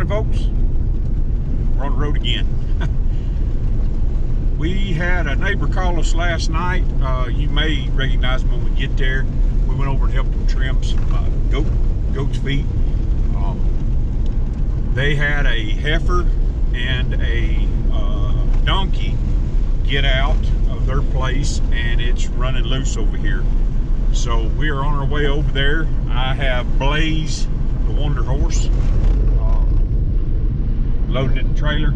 Morning, folks. We're on the road again. We had a neighbor call us last night. You may recognize them when we get there. We went over and helped them trim some goat's feet. They had a heifer and a donkey get out of their place, and it's running loose over here. So we are on our way over there. I have Blaze, the Wonder Horse, loaded in the trailer.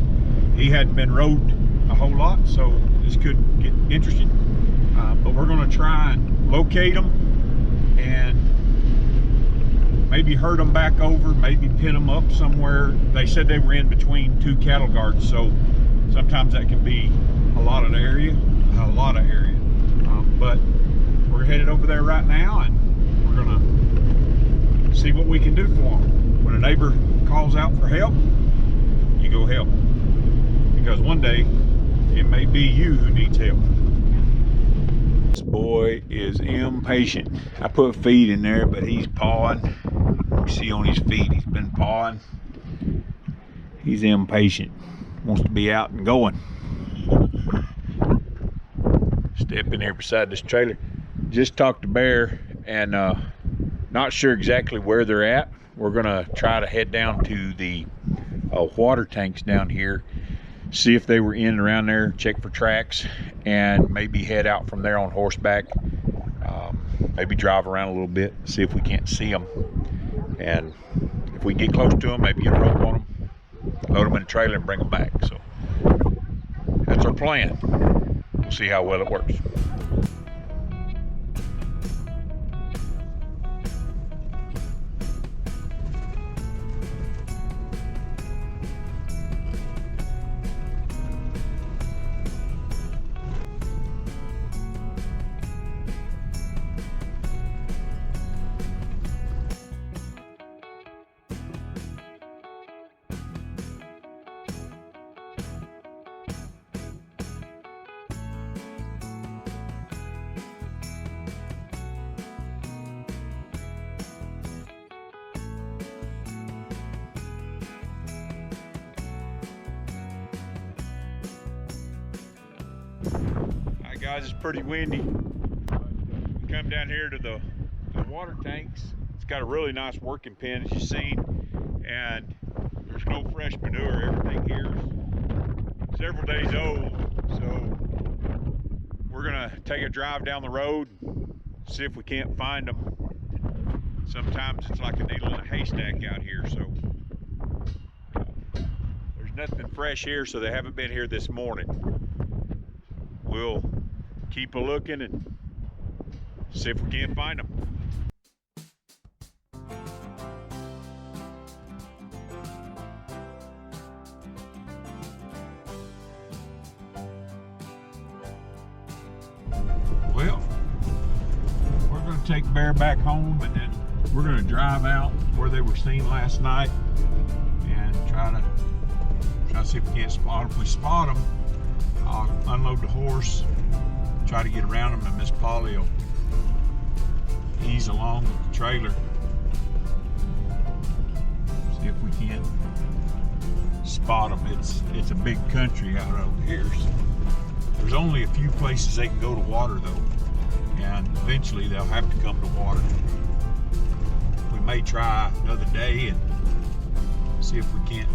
He hadn't been rode a whole lot, so this could get interesting. But we're going to try and locate them and maybe herd them back over, maybe pin them up somewhere. They said they were in between two cattle guards, so sometimes that can be a lot of area. But we're headed over there right now, and we're going to see what we can do for them. When a neighbor calls out for help, you go help, because one day it may be you who needs help. This boy is impatient. I put feed in there, but he's pawing. You see on his feet, he's been pawing. He's impatient. Wants to be out and going. Step in here beside this trailer. Just talked to Bear, and not sure exactly where they're at. We're gonna try to head down to the water tanks down here, see if they were in and around there, check for tracks, and maybe head out from there on horseback. Maybe drive around a little bit, see if we can't see them, and if we get close to them, maybe get a rope on them, load them in a trailer, and bring them back. So that's our plan. We'll see how well it works. Guys, it's pretty windy. We come down here to the water tanks. It's got a really nice working pen, as you've seen, and there's no fresh manure. Everything here is several days old, so we're gonna take a drive down the road, see if we can't find them. Sometimes it's like a needle in a haystack out here, so there's nothing fresh here, so they haven't been here this morning. We'll keep a looking and see if we can't find them. Well, we're going to take Bear back home, and then we're going to drive out where they were seen last night and try to see if we can't spot them. If we spot them, I'll unload the horse, try to get around them, and Miss Polly will ease along with the trailer. See if we can't spot them. It's a big country out over here. So there's only a few places they can go to water though, and eventually they'll have to come to water. We may try another day and see if we can't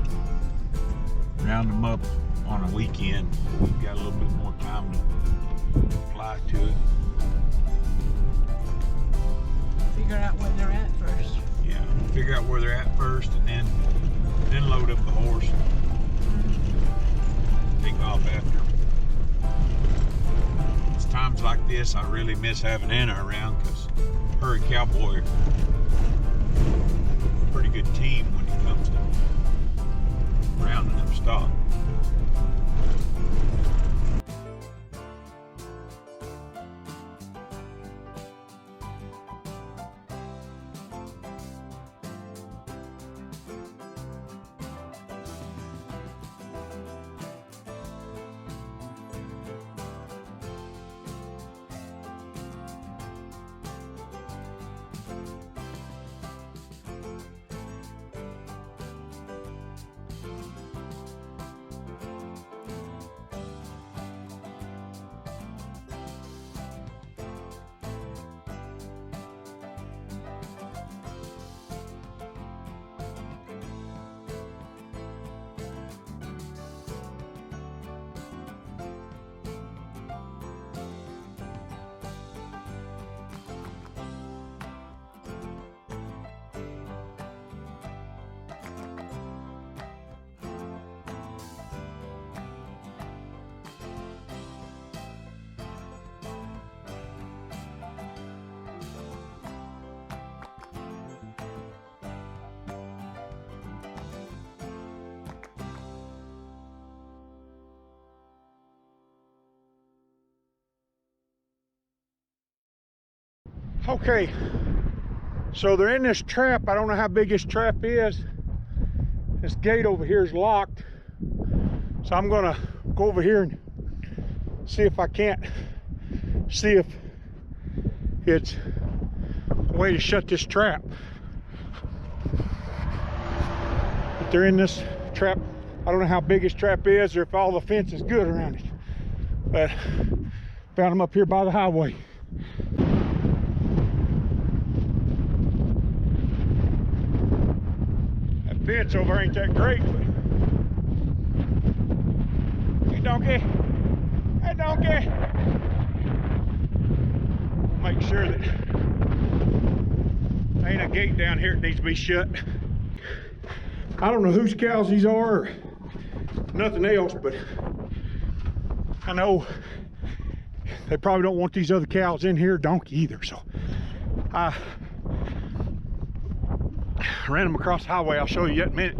round them up on a weekend. We've got a little bit more time to fly to it. Figure out where they're at first. Yeah, figure out where they're at first, and then load up the horse. Take off after. It's times like this I really miss having Anna around, because her and Cowboy are a pretty good team when it comes to rounding up stock. Okay, so they're in this trap. I don't know how big this trap is. This gate over here is locked. So I'm gonna go over here and see if I can't see if it's a way to shut this trap. But they're in this trap. I don't know how big this trap is or if all the fence is good around it. But found them up here by the highway. That fence over ain't that great, but hey donkey, hey donkey. Make sure that there ain't a gate down here that needs to be shut. I don't know whose cows these are or nothing else, but I know they probably don't want these other cows in here, donkey either. So I ran them across the highway. I'll show you yet in a minute.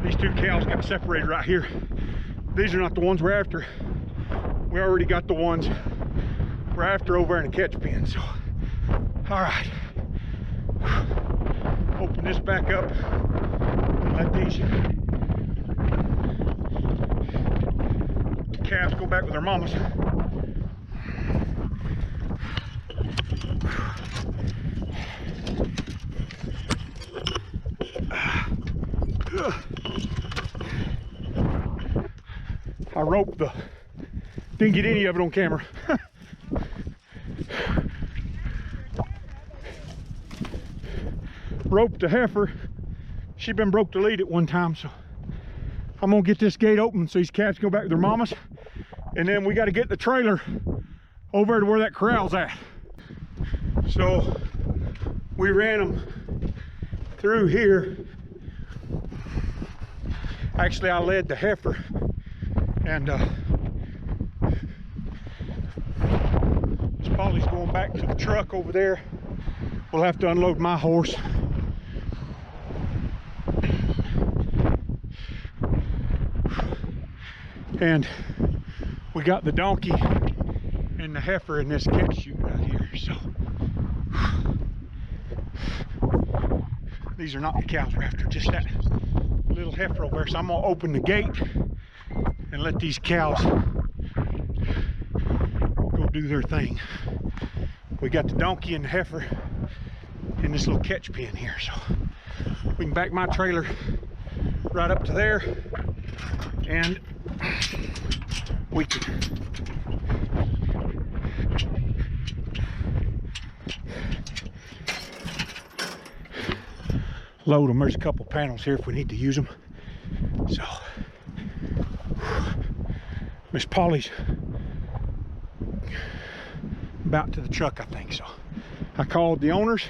These two cows got separated right here. These are not the ones we're after. We already got the ones we're after over in the catch pen. So, all right. Open this back up. Let these calves go back with their mamas. I roped the, didn't get any of it on camera. Roped the heifer. She'd been broke to lead at one time, so I'm gonna get this gate open so these calves go back to their mamas. And then we got to get the trailer over to where that corral's at. So we ran them through here. Actually, I led the heifer, and Miss Polly's going back to the truck over there. We'll have to unload my horse. And we got the donkey and the heifer in this catch chute right here. So these are not the cows we're after, just that little heifer over there. So I'm gonna open the gate and let these cows go do their thing. We got the donkey and the heifer in this little catch pen here, so we can back my trailer right up to there, and we can load them. There's a couple panels here if we need to use them. So Miss Polly's about to the truck, I think. So I called the owners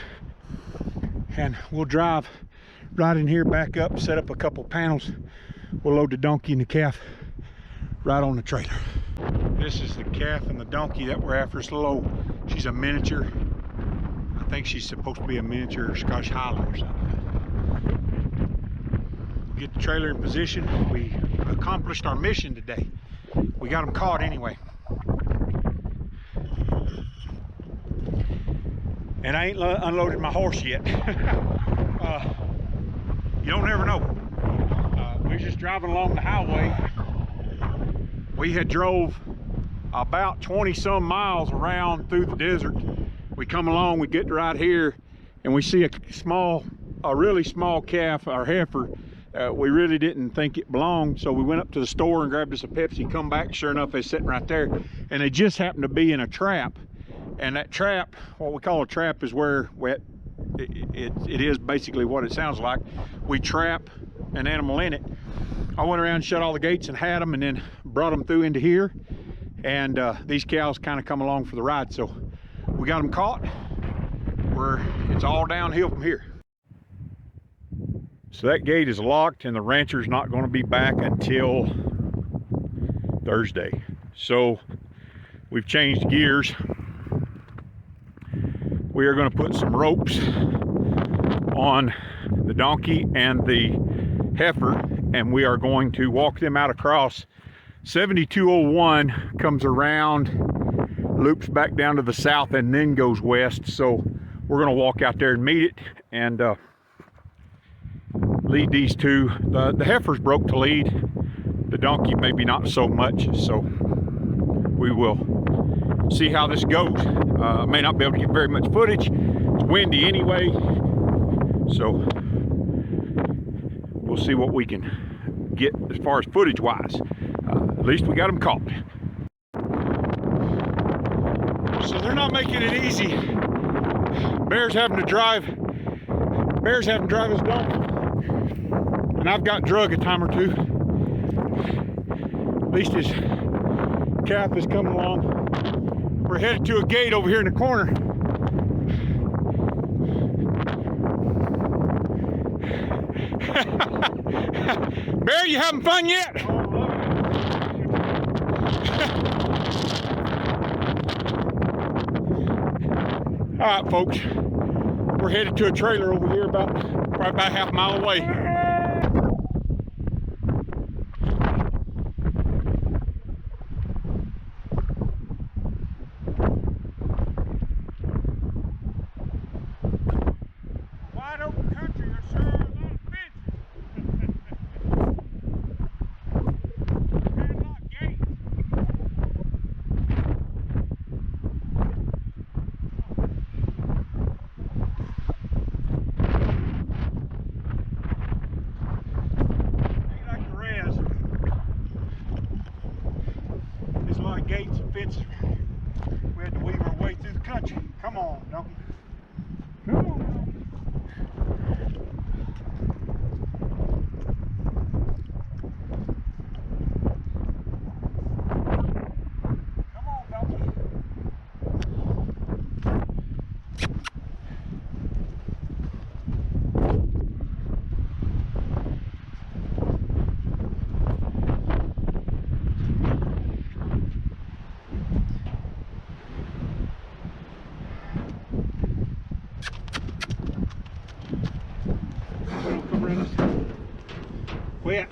and we'll drive right in here, back up, set up a couple panels. We'll load the donkey and the calf right on the trailer. This is the calf and the donkey that we're after. It's a little, she's a miniature. I think she's supposed to be a miniature Scottish Highland or something. Get the trailer in position. We accomplished our mission today. We got them caught anyway. And I ain't unloaded my horse yet. You don't ever know. We was just driving along the highway. We had drove about 20 some miles around through the desert. We come along, we get right here, and we see a really small calf, or heifer. We really didn't think it belonged, so we went up to the store and grabbed us a Pepsi, come back, sure enough, it's sitting right there. And they just happened to be in a trap. And that trap, what we call a trap, is where it is basically what it sounds like. We trap an animal in it. I went around and shut all the gates and had them, and then brought them through into here. And these cows kind of come along for the ride. So we got them caught. It's all downhill from here. So that gate is locked, and the rancher's not going to be back until Thursday. So we've changed gears. We are going to put some ropes on the donkey and the heifer, and we are going to walk them out across 7201, comes around, loops back down to the south, and then goes west. So we're gonna walk out there and meet it and lead these two. The heifer's broke to lead. The donkey maybe not so much, so we will see how this goes. I may not be able to get very much footage. It's windy anyway, so we'll see what we can get as far as footage wise. At least we got them caught. So they're not making it easy. Bear's having to drive his donkey. And I've got drug a time or two. At least his calf is coming along. We're headed to a gate over here in the corner. Bear, you having fun yet? All right, folks. We're headed to a trailer over here probably about half a mile away. Gates and fences. We had to weave our way through the country. Come on, donkey. Come on. Come on, donkey. Where?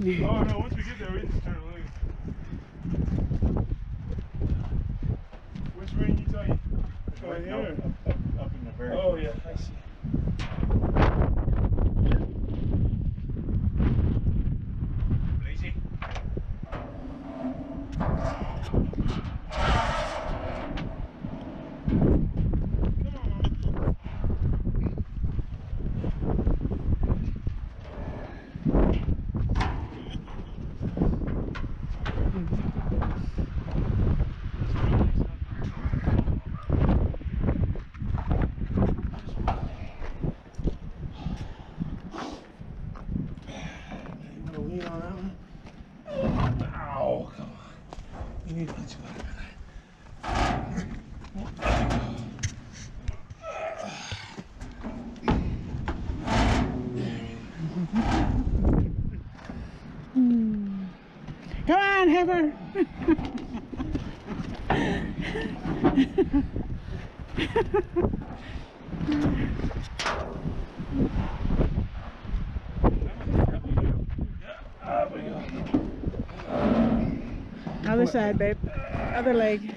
Oh no, once we get there, we just turn loose. Which way did you tell you? Right here. Up in the very. Oh yeah, I see. Lazy. Come on, Heifer. Other side, babe. Other leg.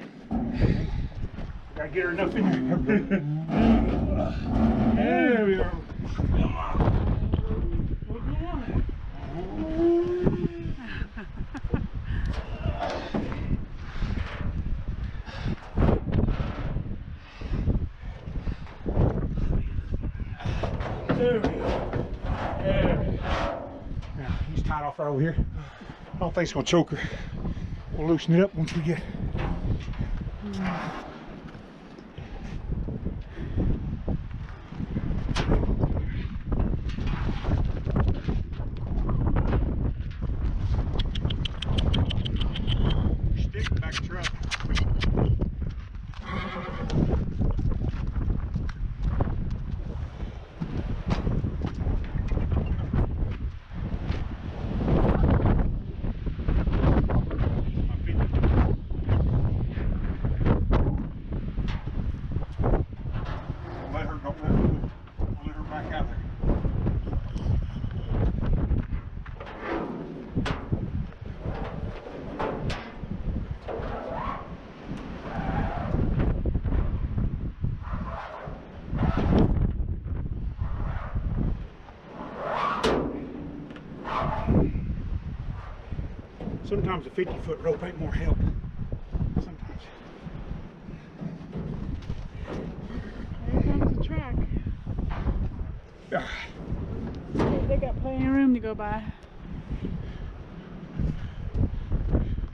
Gotta get her enough in here. There we are. There we go. Yeah, he's tied off right over here. I don't think it's gonna choke her. We'll loosen it up once we get. Stick back truck. Sometimes a 50-foot rope ain't more help. Sometimes. Here comes the truck. They got plenty of room to go by.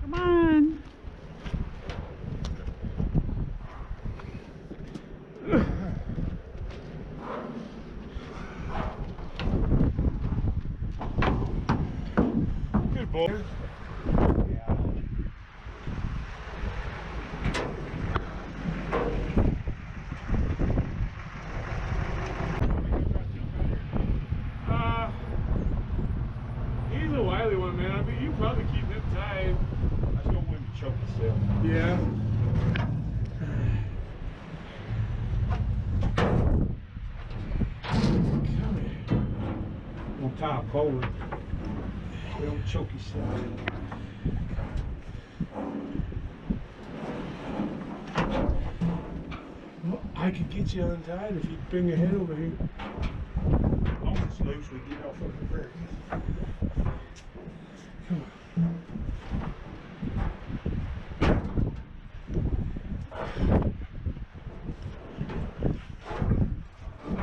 Come on. Good boy. He's a wily one, man. I mean, you probably keep him tied. That's gonna win the choke itself. Yeah. Come here. We'll tie him forward. We don't choke yourself. Well, I could get you untied if you bring your head over here. Once it's loose, we get off of the prairie. Come on.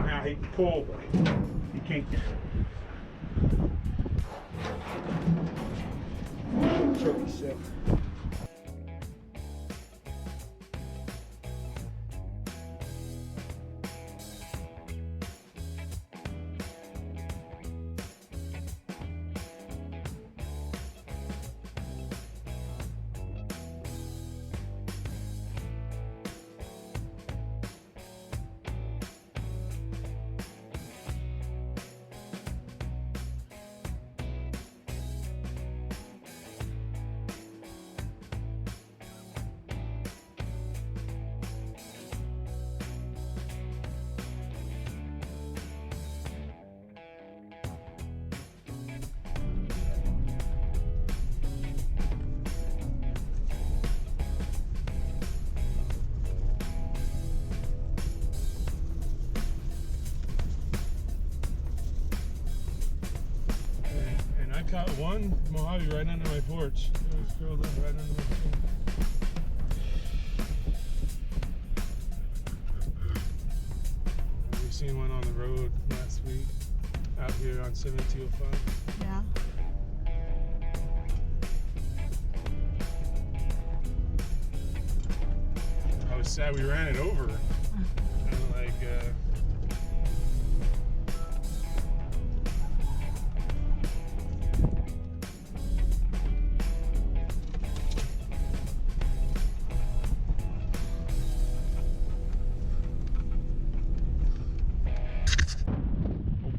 Now he can pull, but he can't. Choke himself. And I caught one Mojave right under my porch. It was curled up right under my porch. We seen one on the road last week out here on 7205. Yeah. I was sad we ran it over. And like,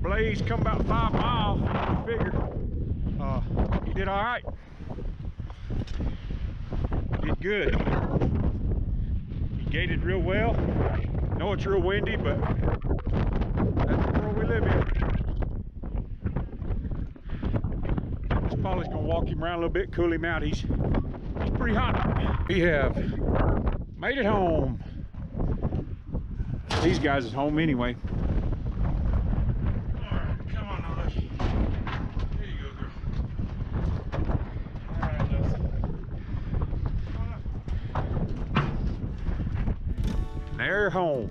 Blaze come about 5 miles, figure. He did all right. Did good. He gated real well. Know it's real windy, but that's the world we live in. This Polly's gonna walk him around a little bit, cool him out. He's pretty hot. We have made it home. These guys is home anyway. They're home.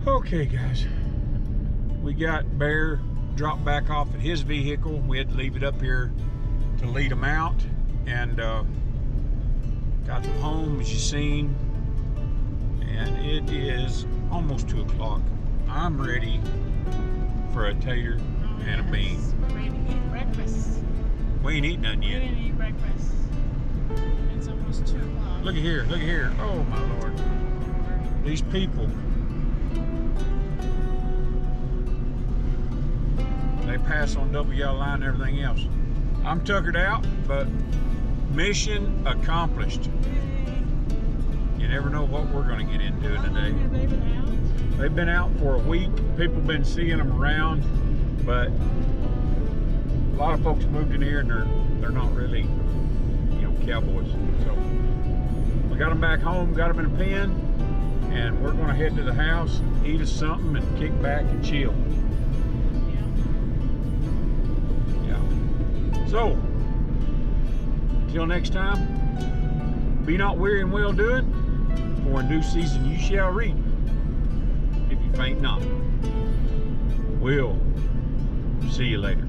Okay, guys. We got Bear dropped back off at his vehicle. We had to leave it up here to lead him out, and got them home, as you seen. And it is almost 2 o'clock. I'm ready for a tater and a bean. We're ready to eat breakfast. We ain't eating nothing We yet. didn't eat breakfast. It's almost 2 o'clock. Look at here, look at here. Oh my Lord. These people. They pass on double yellow line and everything else. I'm tuckered out, but mission accomplished. You never know what we're going to get into today. Have they been out? They've been out for a week. People have been seeing them around, but a lot of folks moved in here and they're not really, you know, cowboys. So we got them back home, got them in a pen, and we're going to head to the house, eat us something, and kick back and chill. Yeah. So until next time, be not weary in well doing, for in due season you shall reap, if you faint not. We'll see you later.